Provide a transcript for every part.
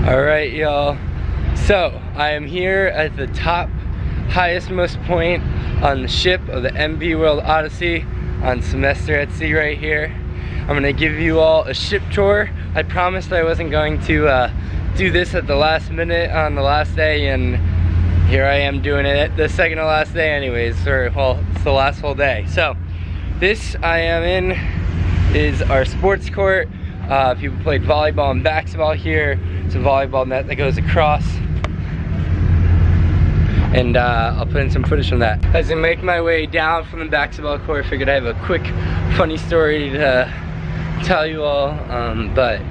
Alright, y'all. So, I am here at the top, highest most point on the ship of the MV World Odyssey on Semester at Sea right here. I'm gonna give you all a ship tour. I promised I wasn't going to do this at the last minute on the last day, and here I am doing it the second to last day anyways, or well, it's the last whole day. So, this I am in is our sports court. People played volleyball and basketball here. It's a volleyball net that goes across. And I'll put in some footage from that. As I make my way down from the basketball court, I figured I have a quick, funny story to tell you all. But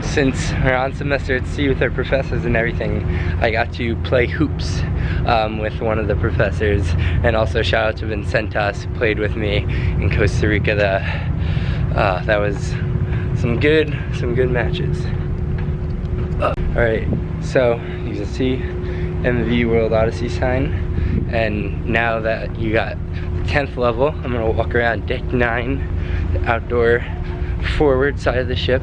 since we're on Semester at Sea with our professors and everything, I got to play hoops with one of the professors. And also shout out to Vincentas, who played with me in Costa Rica. That was some good matches. Alright, so you can see MV World Odyssey sign, and now that you got the 10th level, I'm gonna walk around deck 9, the outdoor forward side of the ship.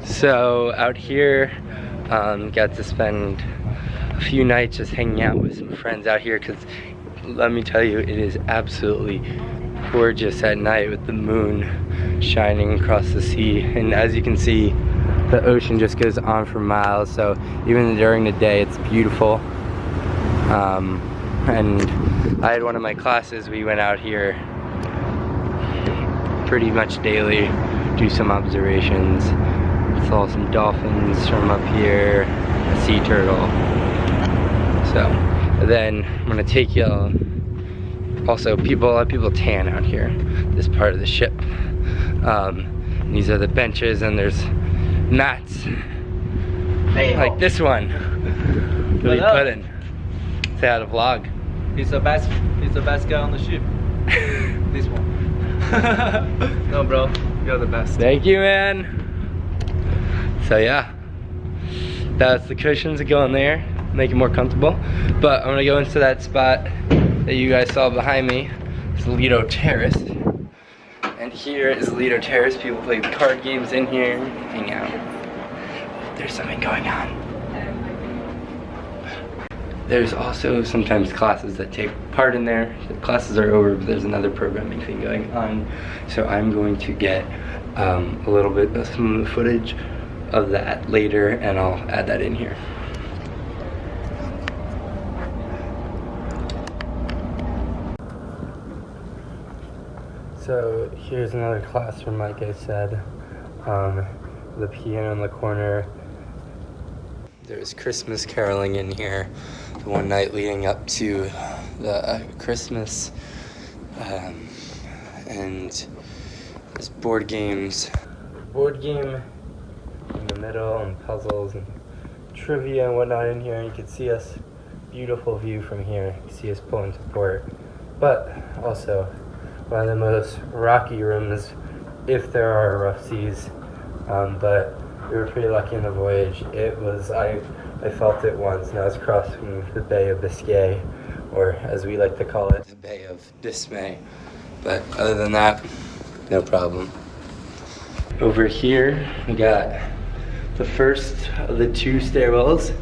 So out here, got to spend a few nights just hanging out with some friends out here, because let me tell you, it is absolutely gorgeous at night with the moon shining across the sea. And as you can see, the ocean just goes on for miles, so even during the day it's beautiful. And I had one of my classes, we went out here pretty much daily, do some observations. Saw some dolphins from up here, a sea turtle. So then I'm gonna take y'all. Also, a lot of people tan out here, this part of the ship. These are the benches, and there's mats like this one. What are you putting? Say how to vlog. He's the best guy on the ship. This one. No, bro, you're the best. Thank you, man. So yeah, that's the cushions that go in there, make it more comfortable. But I'm gonna go into that spot that you guys saw behind me. It's Lido Terrace. And here is Lido Terrace. People play card games in here, hang out. There's something going on. There's also sometimes classes that take part in there. The classes are over, but there's another programming thing going on. So I'm going to get a little bit of some footage of that later, and I'll add that in here. So here's another classroom, like I said. The piano in the corner. There's Christmas caroling in here the one night leading up to the Christmas, and there's board games. Board game in the middle, and puzzles and trivia and whatnot in here. You can see us, beautiful view from here. You can see us pulling to port, but also one of the most rocky rooms if there are rough seas. But we were pretty lucky in the voyage. It was, I felt it once, and I was crossing the Bay of Biscay, or as we like to call it, the Bay of Dismay. But other than that, no problem. Over here, we got the first of the 2 stairwells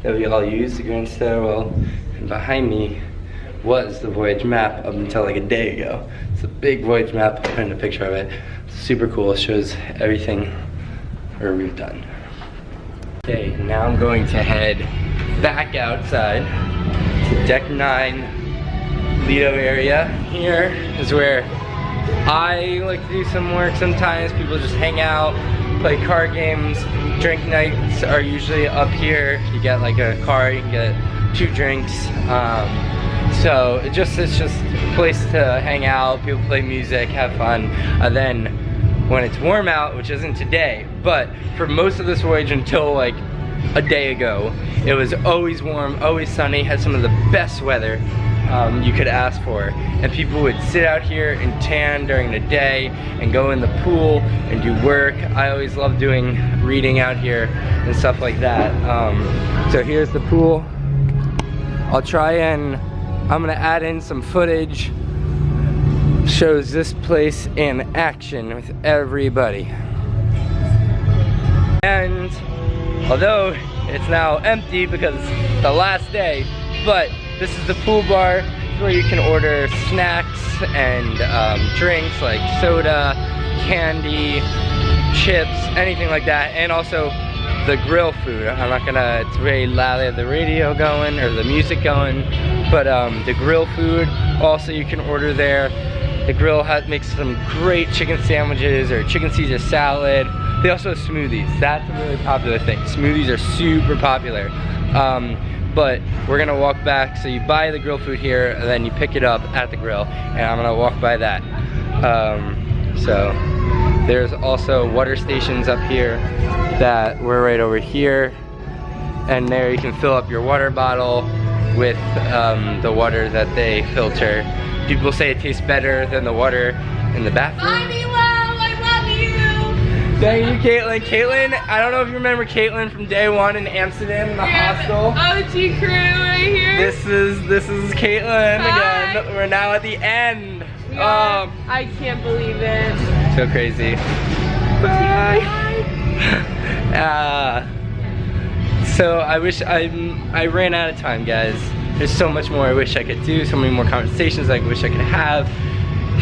that we all use, the grand stairwell. And behind me was the voyage map up until like a day ago. It's a big voyage map. I'll put in a picture of it. It's super cool. It shows everything where we've done. Okay, now I'm going to head back outside to deck 9 Lido area. Here is where I like to do some work sometimes. People just hang out, play card games. Drink nights are usually up here. You get like a car, you can get 2 drinks. So it's just a place to hang out. People play music, have fun. And then when it's warm out, which isn't today, but for most of this voyage until like a day ago, it was always warm, always sunny, had some of the best weather. you could ask for. And people would sit out here and tan during the day and go in the pool and do work. I always love doing reading out here and stuff like that. So here's the pool. I'll try and, I'm gonna add in some footage. Shows this place in action with everybody. And although it's now empty because it's the last day, but this is the pool bar where you can order snacks and drinks like soda, candy, chips, anything like that, and also the grill food. I'm not gonna, it's very loud, they have the radio going or the music going, but the grill food also you can order there. The grill makes some great chicken sandwiches or chicken Caesar salad. They also have smoothies. That's a really popular thing. Smoothies are super popular. But we're gonna walk back. So you buy the grill food here and then you pick it up at the grill. And I'm gonna walk by that. So there's also water stations up here that we're right over here. And there you can fill up your water bottle with the water that they filter. People say it tastes better than the water in the bathroom. I love you! Thank you, Caitlin. Caitlin, I don't know if you remember Caitlin from day one in Amsterdam in the hostel. OG crew right here. This is Caitlin again. We're now at the end. I can't believe it. So crazy. Bye. So I wish I ran out of time, guys. There's so much more I wish I could do, so many more conversations I wish I could have.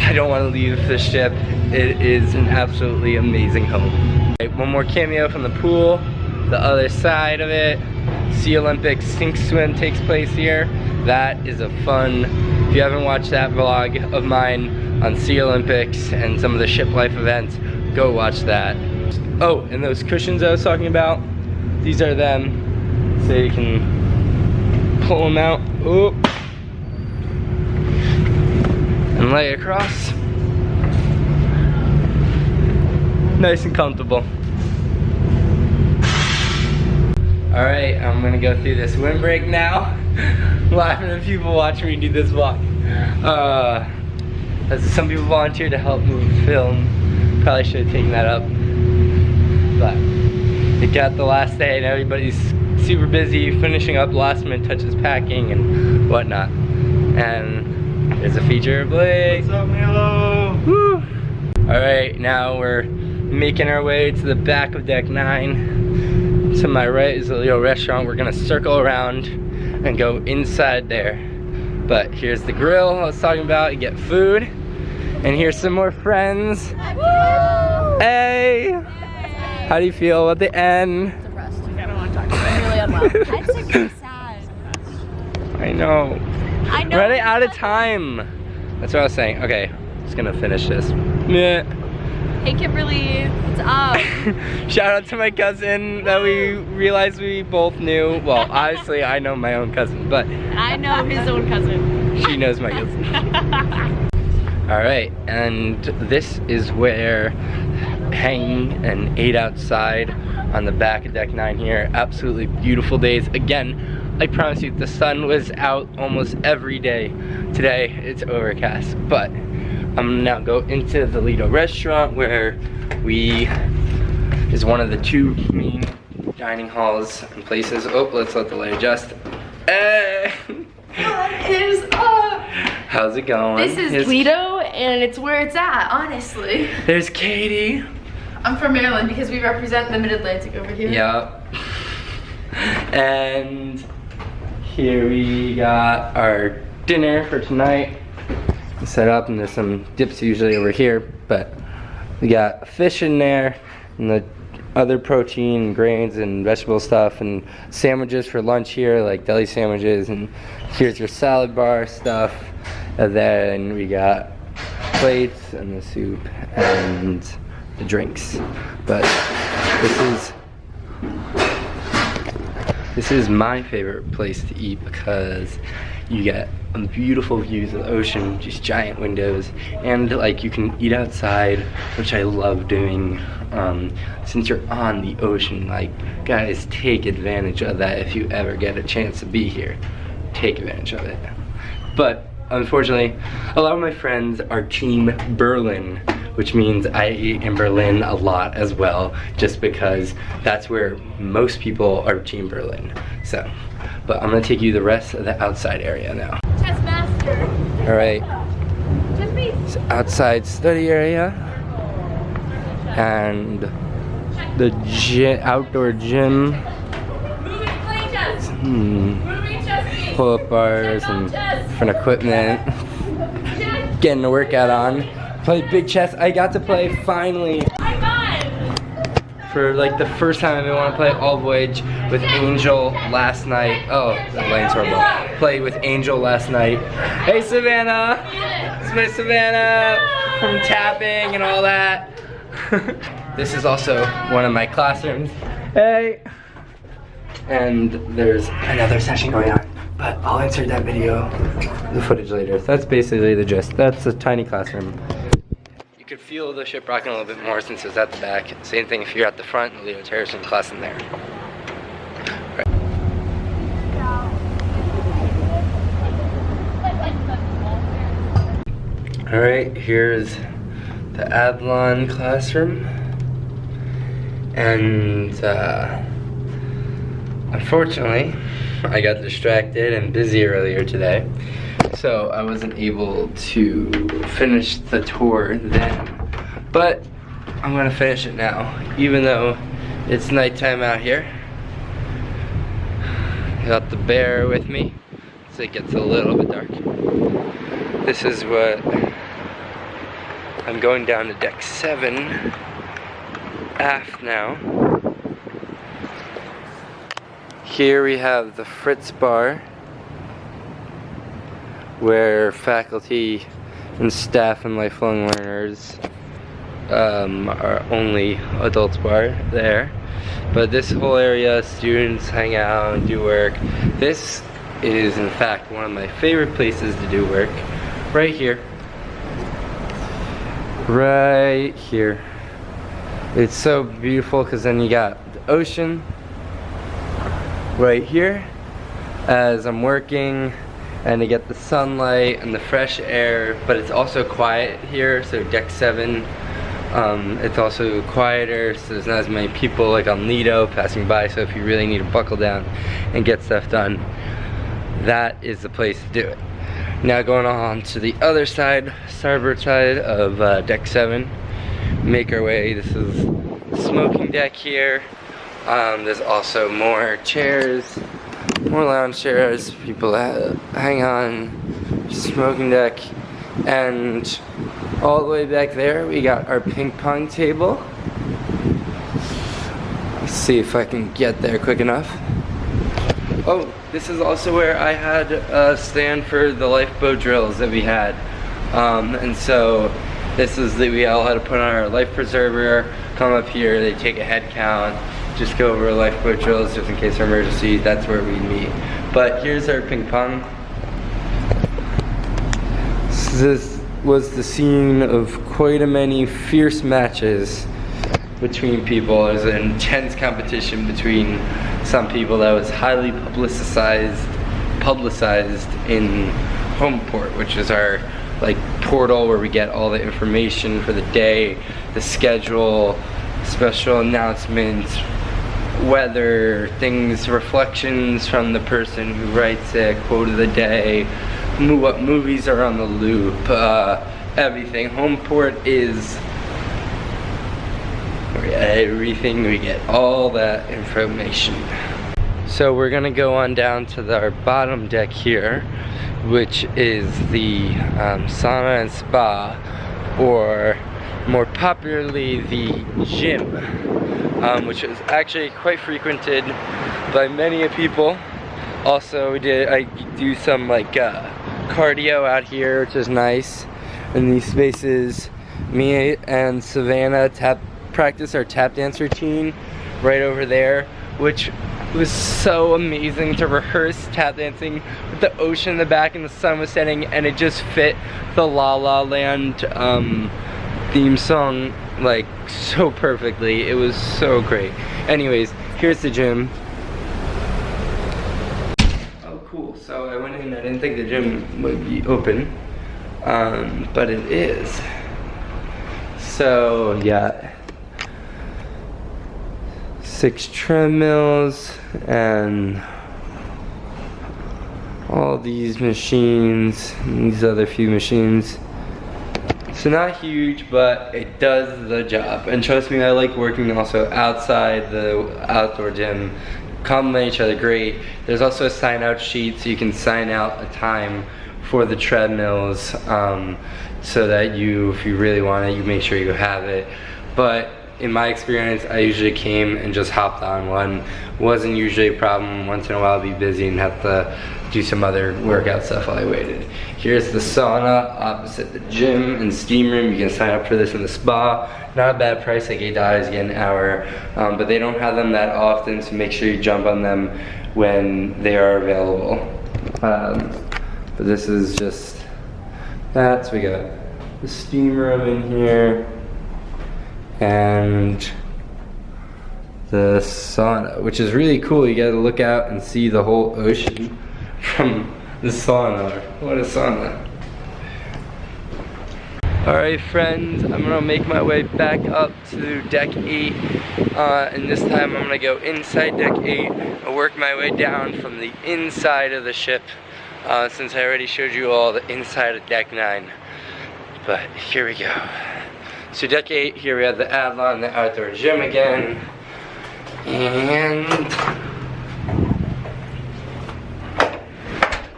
I don't want to leave the ship. It is an absolutely amazing home. Right, one more cameo from the pool. The other side of it, Sea Olympics sink swim takes place here. That is a fun, if you haven't watched that vlog of mine on Sea Olympics and some of the ship life events, go watch that. Oh, and those cushions I was talking about, these are them, so you can pull them out, oop, and lay across. Nice and comfortable. All right, I'm gonna go through this windbreak now. Laughing at people watching me do this vlog. Some people volunteered to help me film. Probably should have taken that up, but it got the last day and everybody's super busy finishing up last minute touches, packing and whatnot. And there's a feature Blake. What's up, Milo? Woo! All right, now we're making our way to the back of deck 9. To my right is the Lido restaurant. We're gonna circle around and go inside there. But here's the grill I was talking about. You get food. And here's some more friends. Woo! Hey! How do you feel at the end? Depressed. I don't want to talk about it. I'm really unwell. I'd say pretty sad. I know. I know. Running out of time. That's what I was saying. Okay, just gonna finish this. Meh. Hey Kimberly, what's up? Shout out to my cousin that we realized we both knew. Well, obviously I know my own cousin, but I know his own cousin. she knows my cousin. All right, and this is where hanging and ate outside on the back of deck 9 here. Absolutely beautiful days. Again, I promise you the sun was out almost every day. Today it's overcast, but I'm gonna now go into the Lido restaurant where is one of the 2 main dining halls and places. Oh, let's let the light adjust. Hey! What is up? How's it going? This is Lido, and it's where it's at, honestly. There's Katie. I'm from Maryland because we represent the Mid-Atlantic over here. Yep. And here we got our dinner for tonight set up, and there's some dips usually over here, but we got fish in there and the other protein, grains and vegetable stuff, and sandwiches for lunch here, like deli sandwiches, and here's your salad bar stuff, and then we got plates and the soup and the drinks. But this is my favorite place to eat because you get beautiful views of the ocean, just giant windows, and like you can eat outside, which I love doing. Since you're on the ocean, like, guys, take advantage of that if you ever get a chance to be here. Take advantage of it. But unfortunately, a lot of my friends are Team Berlin, which means I eat in Berlin a lot as well, just because that's where most people are Team Berlin. So, but I'm gonna take you the rest of the outside area now. Chess master. All right, Chess piece. it's outside study area and the outdoor gym. Moving play chess. Moving chess piece. Pull-up bars and different equipment. Getting a workout on. Played big chess. I got to play finally. For like the first time I've been want to play all voyage with Angel last night. Oh, that lane's horrible. Played with Angel last night. Hey Savannah! It's my Savannah from tapping and all that. This is also one of my classrooms. Hey! And there's another session going on, but I'll insert that video, the footage later. So that's basically the gist. That's a tiny classroom. You could feel the ship rocking a little bit more since it's at the back. Same thing if you're at the front in the Lido terrace and class in there. Alright, here's the Adlon classroom. And unfortunately, I got distracted and busy earlier today. So I wasn't able to finish the tour then, but I'm gonna finish it now, even though it's nighttime out here. Got the bear with me, so it gets a little bit dark. This is what I'm going down to deck 7 aft now. Here we have the Fritz bar, where faculty and staff and lifelong learners are only adults bar there. But this whole area, students hang out and do work. This is in fact one of my favorite places to do work. Right here. Right here. It's so beautiful because then you got the ocean right here as I'm working, and to get the sunlight and the fresh air, but it's also quiet here. So deck 7, it's also quieter, so there's not as many people like on Lido passing by. So if you really need to buckle down and get stuff done, that is the place to do it. Now going on to the other side, starboard side of deck 7, make our way. This is the smoking deck here. There's also more chairs, more lounge chairs, people that hang on, smoking deck, and all the way back there we got our ping pong table. Let's see if I can get there quick enough. Oh, this is also where I had a stand for the lifeboat drills that we had. And so this is that we all had to put on our life preserver, come up here, they take a head count, just go over lifeboat drills just in case of emergency. That's where we meet. But here's our ping pong. This was the scene of quite a many fierce matches between people. There's an intense competition between some people that was highly publicized in Homeport, which is our like portal where we get all the information for the day, the schedule, special announcements, weather, things, reflections from the person who writes it, quote of the day, what movies are on the loop, everything. Homeport is everything. We get all that information. So we're gonna go on down to our bottom deck here, which is the sauna and spa, or more popularly the gym, which is actually quite frequented by many people. Also I do some like cardio out here, which is nice in these spaces. Me and Savannah practice our tap dance routine right over there, which was so amazing to rehearse tap dancing with the ocean in the back and the sun was setting, and it just fit the La La Land theme song like so perfectly. It was so great. Anyways, here's the gym. Oh cool, So I went in, I didn't think the gym would be open, but it is. So yeah, 6 treadmills and all these machines, and these other few machines. So not huge, but it does the job. And trust me, I like working also outside the outdoor gym. Complement each other great. There's also a sign out sheet so you can sign out a time for the treadmills, so that you, if you really want it, you make sure you have it. But in my experience, I usually came and just hopped on one. Wasn't usually a problem. Once in a while I'd be busy and have to do some other workout stuff while I waited. Here's the sauna opposite the gym and steam room. You can sign up for this in the spa. Not a bad price, like $8 an hour. But they don't have them that often, so make sure you jump on them when they are available. But this is just that. So we got the steam room in here and the sauna, which is really cool. You gotta look out and see the whole ocean from the sauna. What a sauna. Alright friends, I'm gonna make my way back up to deck 8, and this time I'm gonna go inside deck 8 and work my way down from the inside of the ship, since I already showed you all the inside of deck 9. But here we go. So deck 8, here we have the Adlon, the outdoor gym again, and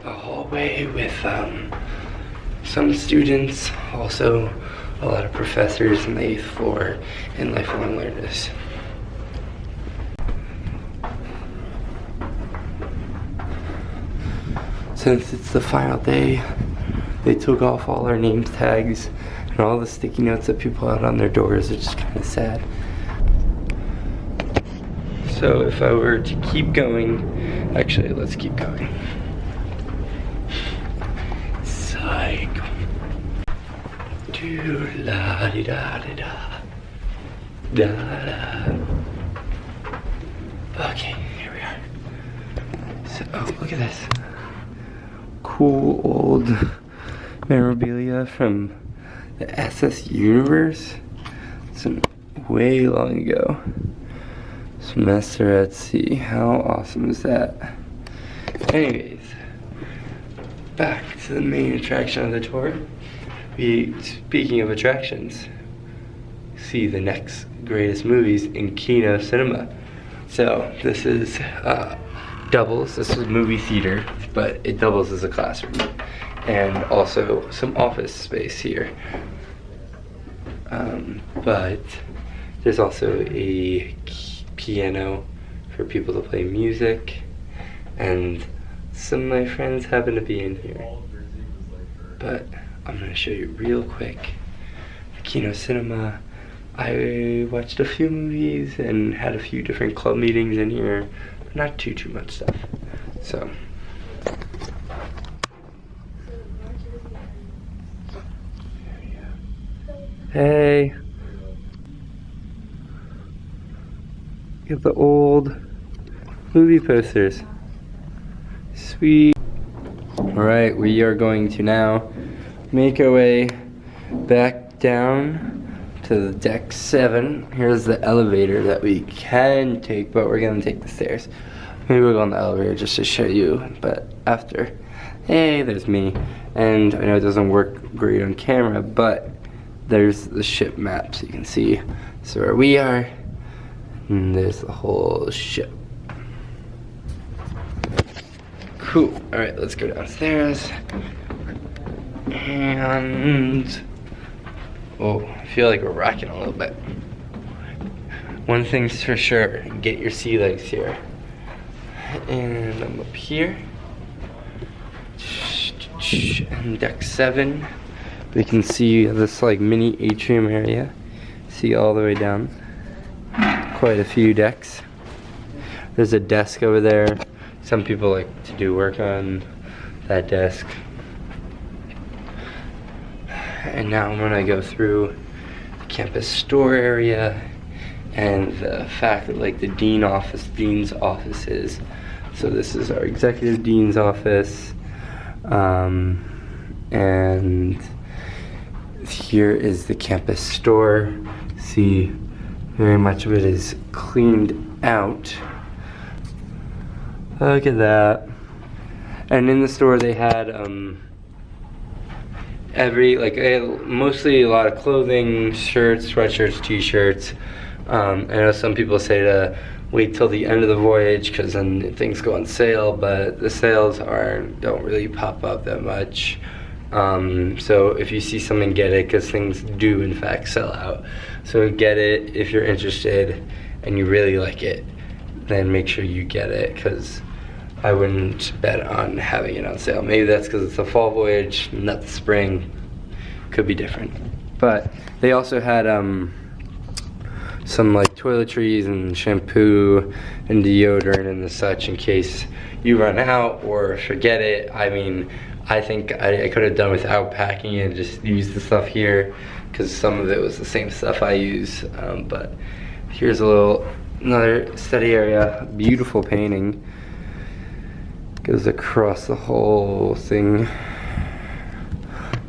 the hallway with some students, also a lot of professors in the 8th floor and lifelong learners. Since it's the final day, they took off all our name tags and all the sticky notes that people had on their doors, which is kind of sad. So if I were to keep going, actually let's keep going. Psych. Do la di da di da. Da da. Okay, here we are. So, oh, look at this. Cool old memorabilia from the SS Universe. Some way long ago. Semester at sea. How awesome is that? Anyways, back to the main attraction of the tour. Speaking of attractions, see the next greatest movies in Kino Cinema. So this is doubles. This is movie theater, but it doubles as a classroom, and also some office space here. But there's also a piano for people to play music, and some of my friends happen to be in here. But I'm gonna show you real quick the Kino Cinema. I watched a few movies and had a few different club meetings in here, but not too much stuff. So hey, look at the old movie posters. Sweet. Alright, we are going to now make our way back down to the deck 7. Here's the elevator that we can take, but we're gonna take the stairs. Maybe we'll go on the elevator just to show you, but after. Hey, there's me. And I know it doesn't work great on camera, but there's the ship map so you can see. So where we are, and there's the whole ship. Cool. Alright, let's go downstairs. And oh, I feel like we're rocking a little bit. One thing's for sure, get your sea legs here. And I'm up here. And deck 7. We can see this like mini atrium area. See all the way down. Quite a few decks. There's a desk over there. Some people like to do work on that desk. And now I'm gonna go through the campus store area and the fact that like the dean's offices So this is our executive dean's office, and here is the campus store. See, very much of it is cleaned out. Look at that. And in the store they had mostly a lot of clothing, shirts, sweatshirts, t-shirts. I know some people say to wait till the end of the voyage because then things go on sale, but the sales don't really pop up that much. So if you see something, get it, because things do in fact sell out. So get it if you're interested and you really like it, then make sure you get it, because I wouldn't bet on having it on sale. Maybe that's because it's a fall voyage, not the spring. Could be different. But they also had some like toiletries and shampoo and deodorant and such in case you run out or forget it. I mean, I think I could have done without packing it and just use the stuff here, because some of it was the same stuff I use. But here's another study area. Beautiful painting. Goes across the whole thing.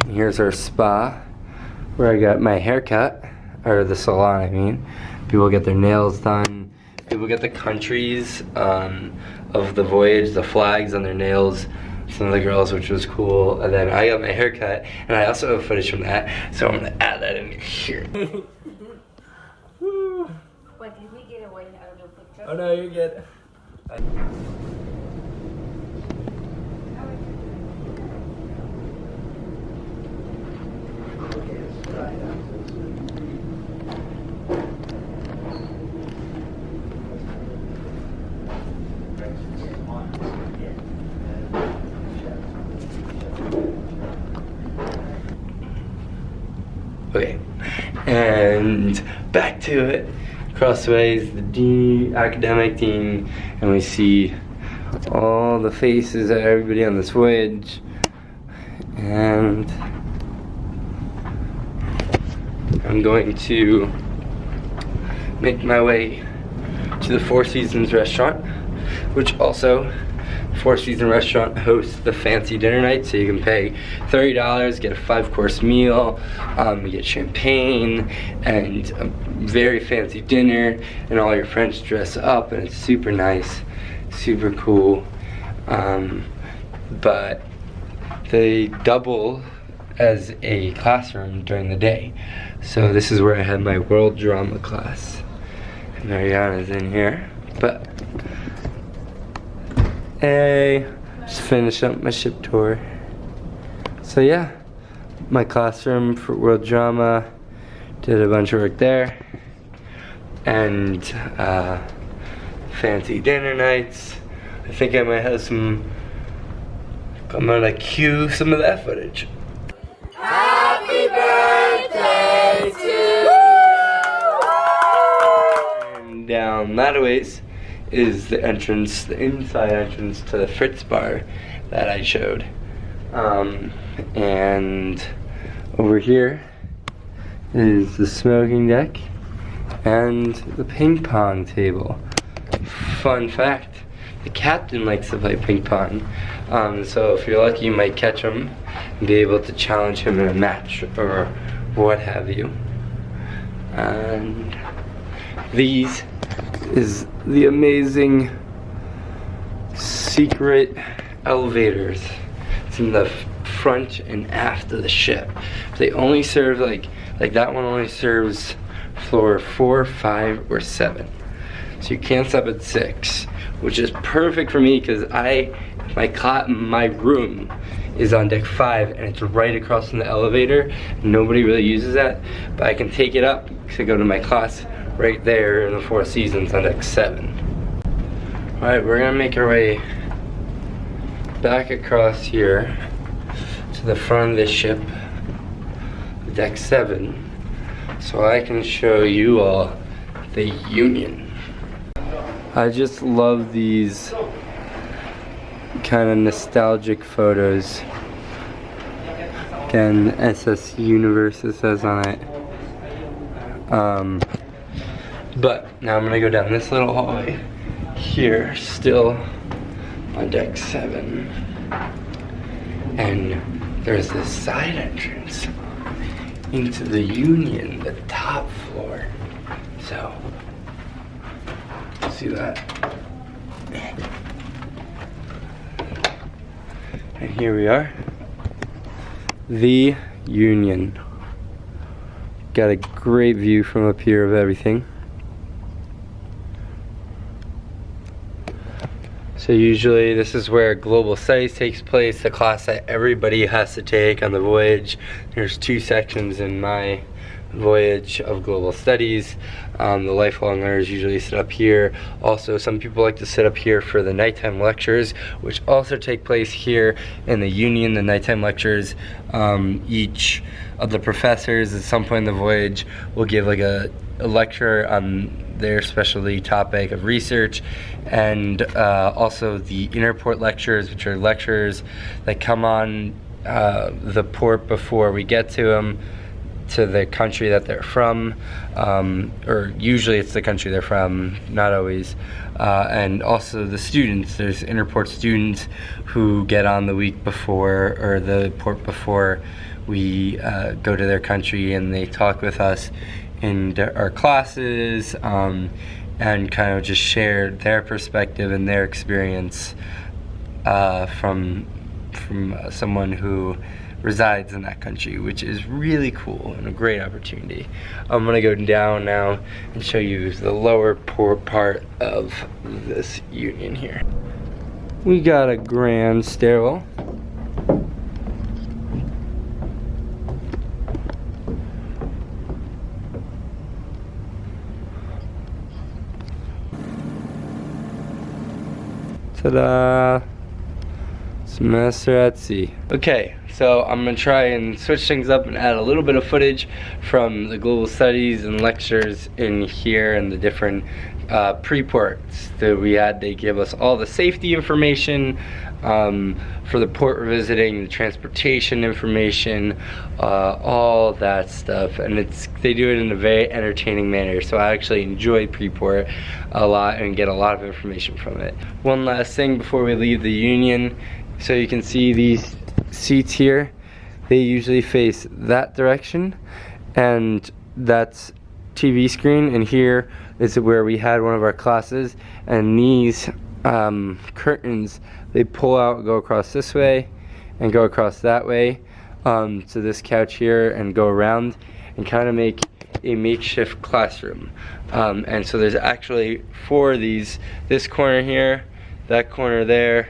And here's our spa, where I got my hair cut, or the salon I mean. People get their nails done. People get the countries of the voyage, the flags on their nails. Some of the girls, which was cool. And then I got my hair cut, and I also have footage from that, so I'm gonna add that in here. Wait, did we get away out of the picture? Oh no, you're good. Okay, and back to it. Crossways, the academic dean, and we see all the faces of everybody on this voyage. And I'm going to make my way to the Four Seasons restaurant, which also Four Seasons restaurant hosts the fancy dinner night, so you can pay $30, get a 5-course meal, you get champagne and a very fancy dinner, and all your friends dress up, and it's super nice, super cool. But they double as a classroom during the day. So this is where I had my world drama class. And Mariana's in here, but hey, just finish up my ship tour. So yeah, my classroom for world drama, did a bunch of work there, and fancy dinner nights. I think I might have I'm gonna cue some of that footage. Happy birthday to you! And down that ways is the entrance, the inside entrance to the Fritz bar that I showed. And over here is the smoking deck and the ping pong table. Fun fact, the captain likes to play ping pong. So if you're lucky, you might catch him and be able to challenge him in a match or what have you. And these is the amazing secret elevators. It's in the front and aft of the ship. They only serve like that one only serves floor 4, 5, or 7. So you can't stop at 6, which is perfect for me because my room is on deck 5 and it's right across from the elevator. Nobody really uses that, but I can take it up to go to my class right there in the Four Seasons on deck 7. Alright, we're gonna make our way back across here to the front of the ship, deck 7, so I can show you all the Union. I just love these kind of nostalgic photos. Again, SS Universe it says on it. But now I'm gonna go down this little hallway here, still on deck 7. And there's this side entrance into the Union, the top floor. So, see that? And here we are, the Union. Got a great view from up here of everything. So usually this is where global studies takes place, the class that everybody has to take on the voyage. There's 2 sections in my voyage of global studies. The lifelong learners usually sit up here. Also, some people like to sit up here for the nighttime lectures, which also take place here in the Union. The nighttime lectures, each of the professors at some point in the voyage will give like a lecture on their specialty topic of research, and also the interport lectures, which are lectures that come on the port before we get to them, to the country that they're from, or usually it's the country they're from, not always. And also the students, there's interport students who get on the week before, or the port before we go to their country, and they talk with us in our classes, and kind of just share their perspective and their experience from someone who resides in that country, which is really cool and a great opportunity. I'm gonna go down now and show you the lower port part of this Union here. We got a grand stairwell. Ta-da! Semester at sea. Okay, so I'm gonna try and switch things up and add a little bit of footage from the global studies and lectures in here and the different pre-ports that we had. They give us all the safety information for the port we're visiting, the transportation information, all that stuff, and they do it in a very entertaining manner. So I actually enjoy pre-port a lot and get a lot of information from it. One last thing before we leave the Union, so you can see these seats here, they usually face that direction, and that's TV screen, and here is where we had one of our classes, and these curtains, they pull out, go across this way and go across that way to this couch here, and go around and kind of make a makeshift classroom. And so there's actually 4 of these, this corner here, that corner there,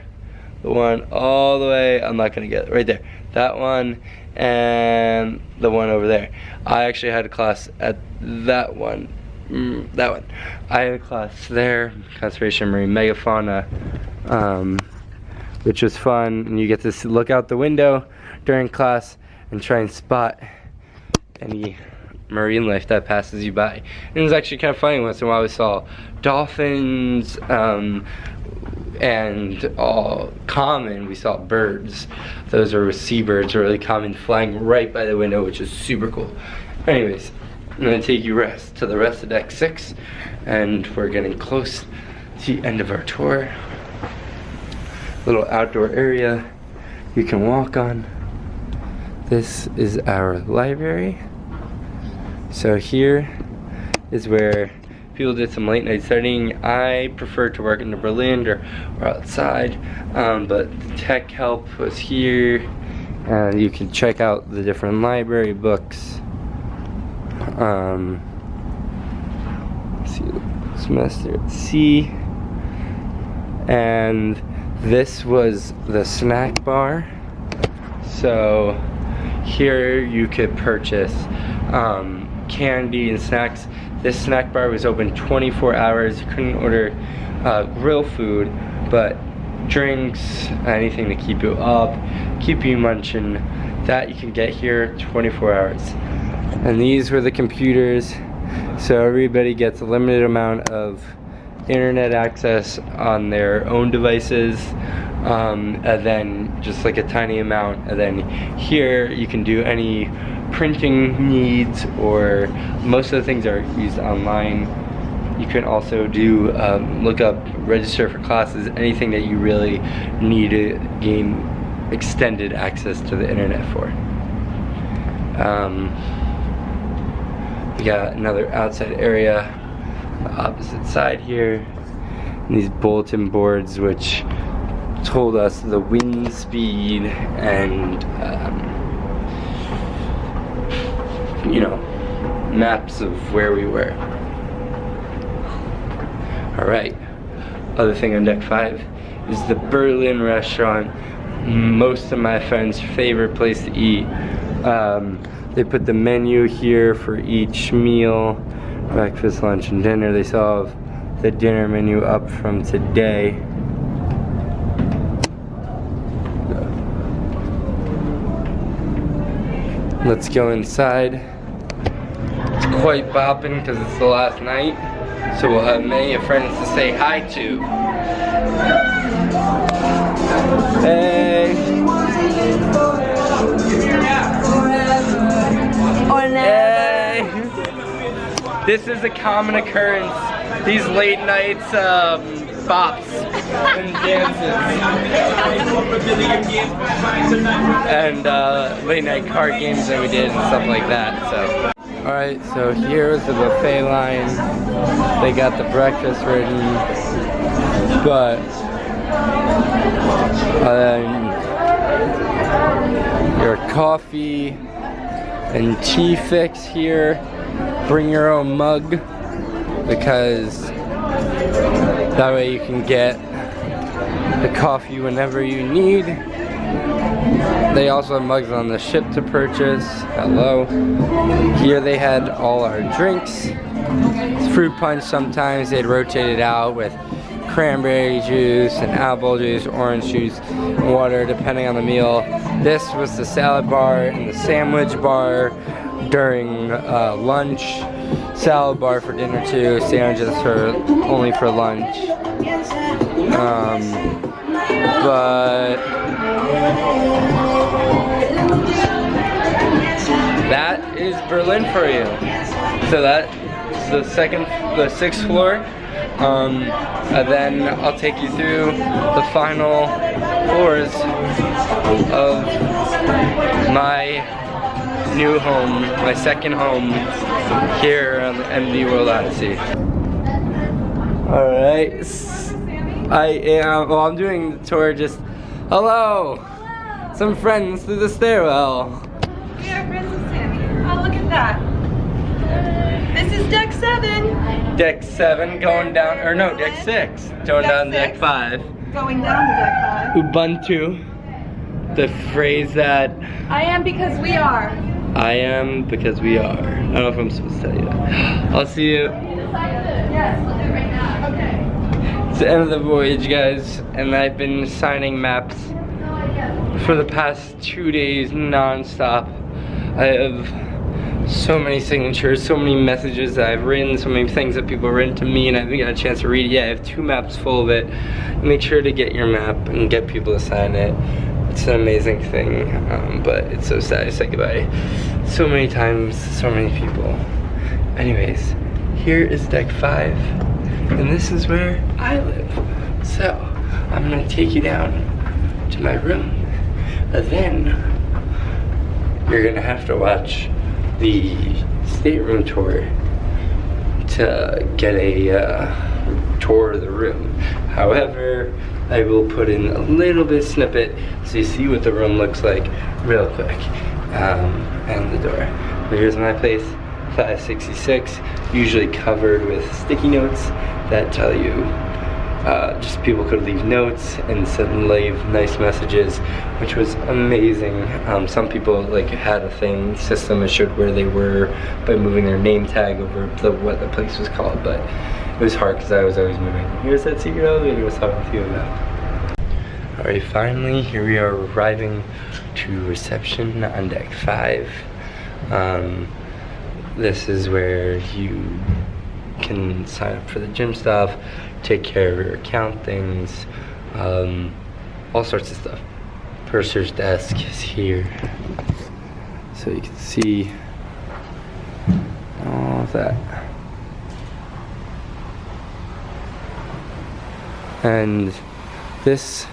the one all the way, I'm not gonna get it, right there, that one, and the one over there. I actually had a class at that one, that one. I had a class there, conservation marine megafauna, which was fun, and you get to look out the window during class and try and spot any marine life that passes you by. And it was actually kind of funny. Once in a while we saw dolphins, and all common, we saw birds. Those are seabirds, really common, flying right by the window, which is super cool. Anyways, I'm gonna take you to the rest of deck 6, and we're getting close to the end of our tour. Little outdoor area you can walk on. This is our library. So here is where people did some late night studying. I prefer to work in the Berlin or outside, but the tech help was here, and you can check out the different library books. See, semester at sea, and this was the snack bar. So here you could purchase candy and snacks. This snack bar was open 24 hours. You couldn't order grill food, but drinks, anything to keep you up, keep you munching, that you can get here 24 hours. And these were the computers, so everybody gets a limited amount of internet access on their own devices, and then just like a tiny amount, and then here you can do any printing needs, or most of the things are used online. You can also do look up, register for classes, anything that you really need to gain extended access to the internet for. We got another outside area on the opposite side here. And these bulletin boards which told us the wind speed and you know, maps of where we were. Alright, other thing on deck 5 is the Berlin restaurant. Most of my friends' favorite place to eat. They put the menu here for each meal, breakfast, lunch, and dinner. They still have the dinner menu up from today. Let's go inside. It's quite bopping because it's the last night, so we'll have many friends to say hi to. Hey! Hey! This is a common occurrence. These late nights bops and dances and late night card games that we did and stuff like that. So, all right. So here's the buffet line. They got the breakfast ready, but your coffee and tea fix here. Bring your own mug, because that way you can get the coffee whenever you need. They also have mugs on the ship to purchase. Hello. Here they had all our drinks. It's fruit punch sometimes. They'd rotate it out with cranberry juice and apple juice, orange juice, and water depending on the meal. This was the salad bar and the sandwich bar during lunch. Salad bar for dinner too, sandwiches for only for lunch. But that is Berlin for you. So that's the sixth floor. And then I'll take you through the final floors of my new home, my second home here on the MD World Odyssey. Alright, I'm doing the tour. Just hello, some friends through the stairwell. We are friends with Sammy. Oh, look at that. This is deck 7. Deck 7 going down, or no, deck 6 going down deck 5. Going down to deck 5. Ubuntu, the phrase that I am because we are. I am because we are. I don't know if I'm supposed to tell you that. I'll see you. Yes, we'll do it right now. Okay. It's the end of the voyage, guys, and I've been signing maps for the past 2 days non-stop. I have so many signatures, so many messages that I've written, so many things that people have written to me, and I haven't got a chance to read it yet. I have 2 maps full of it. Make sure to get your map and get people to sign it. It's an amazing thing, but it's so sad to say goodbye so many times, so many people. Anyways, here is deck 5, and this is where I live. So, I'm gonna take you down to my room, and then you're gonna have to watch the stateroom tour to get a tour of the room. However, I will put in a little bit of snippet so you see what the room looks like real quick. And the door. But here's my place, 566, usually covered with sticky notes that tell you, just people could leave notes and leave nice messages, which was amazing. Some people like had a thing system that showed where they were by moving their name tag over what the place was called, but it was hard because I was always moving. Here's that secret elevator I was talking to you about. Alright, finally, here we are arriving to reception on deck 5. This is where you can sign up for the gym stuff, take care of your account things, all sorts of stuff. Purser's desk is here, so you can see all of that. And this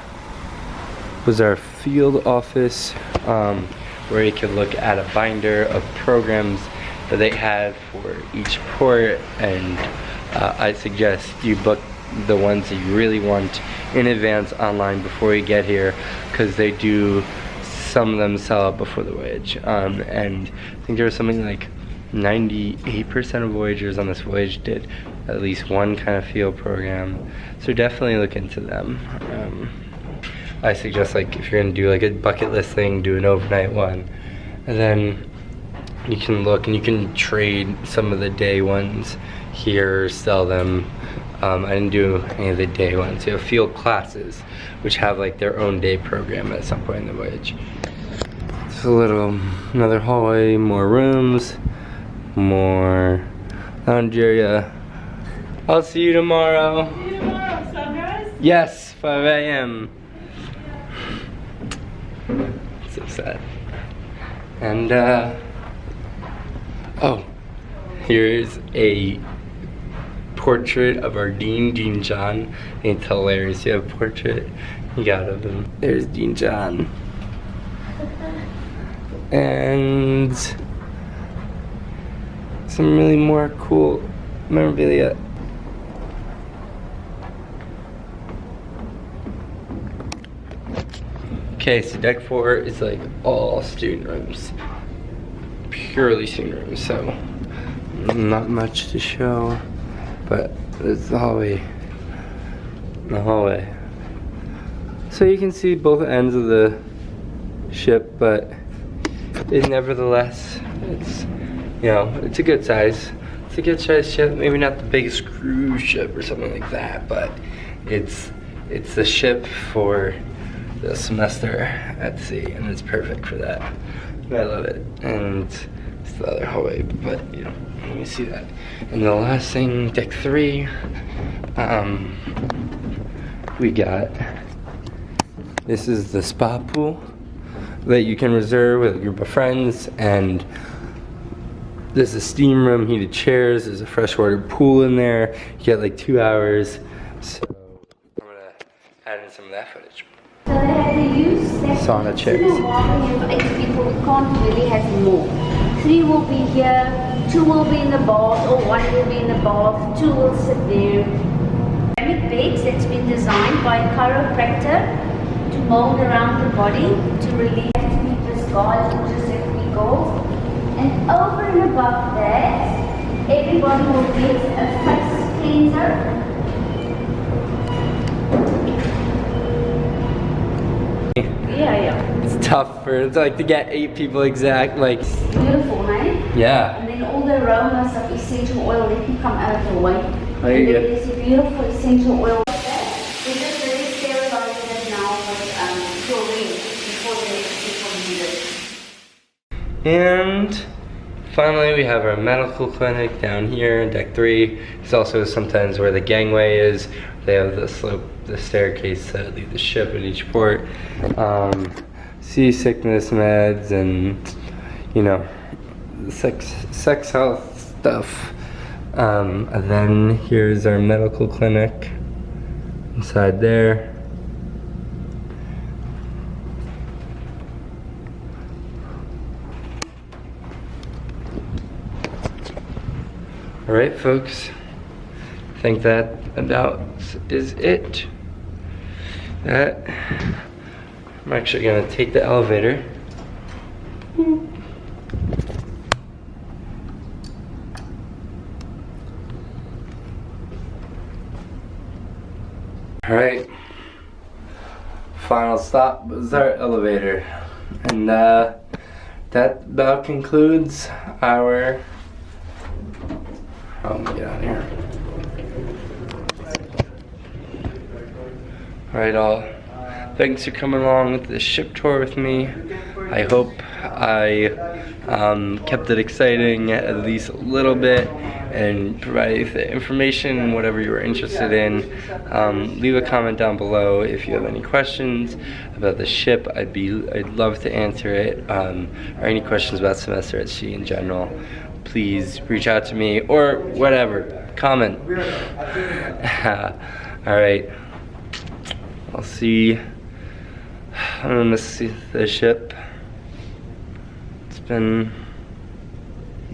was our field office, where you could look at a binder of programs that they have for each port, and I suggest you book the ones that you really want in advance online before you get here, because they do, some of them sell out before the voyage. And I think there was something like 98% of voyagers on this voyage did at least one kind of field program, so definitely look into them. I suggest, like, if you're gonna do like a bucket list thing, do an overnight one, and then you can look and you can trade some of the day ones here, sell them. I didn't do any of the day ones. You have field classes, which have like their own day program at some point in the voyage. It's a little, another hallway, more rooms, more lounge area. I'll see you tomorrow. See you tomorrow, sunrise? Yes, 5 a.m. So sad. And oh, here's a portrait of our Dean John. It's hilarious. You have a portrait, you got of him. There's Dean John. And some really more cool memorabilia. Okay, so deck 4 is like all student rooms. Purely student rooms, so not much to show, but it's the hallway. So you can see both ends of the ship, but it nevertheless, it's, you know, it's a good size. It's a good size ship, maybe not the biggest cruise ship or something like that, but it's the ship for the semester at sea, and it's perfect for that. I love it. And it's the other hallway, but you know, let me see that. And the last thing, deck 3, we got, this is the spa pool that you can reserve with a group of friends, and there's a steam room, heated chairs, there's a freshwater pool in there. You get like 2 hours. So I'm gonna add in some of that footage. So they have to use Sauna chairs. You have 8 people, we can't really have more. 3 will be here, 2 will be in the bath, or 1 will be in the bath, 2 will sit there. Ceramic beds that's been designed by a chiropractor to mold around the body to relieve this guard, just if we go. And over and above that, everybody will get a face cleanser. Yeah. It's tough for like to get 8 people exact, like. Beautiful, hey? Yeah. And then all the aromas of essential oil, let me come out of the way. There you go. There's a beautiful essential oil. We're just really sterilizing it now with chlorine before the next people use it. And finally, we have our medical clinic down here in deck 3. It's also sometimes where the gangway is. They have the slope, the staircase that leave the ship at each port. Seasickness meds and, you know, sex health stuff. And then here's our medical clinic inside there. All right, folks. I think that about is it. I'm actually gonna take the elevator. All right. Final stop was our elevator, and that about concludes our. Oh, let me get out of here. Alright, all. Thanks for coming along with this ship tour with me. I hope I kept it exciting at least a little bit and provided the information and whatever you were interested in. Leave a comment down below if you have any questions about the ship. I'd love to answer it. Or any questions about semester at sea in general. Please reach out to me or whatever. Comment. Alright. I'll see. I'm gonna miss the ship. It's been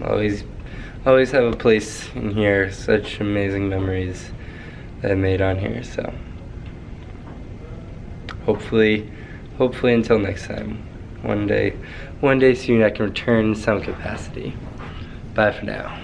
always have a place in here. Such amazing memories that I made on here. So hopefully until next time. One day soon I can return in some capacity. Bye for now.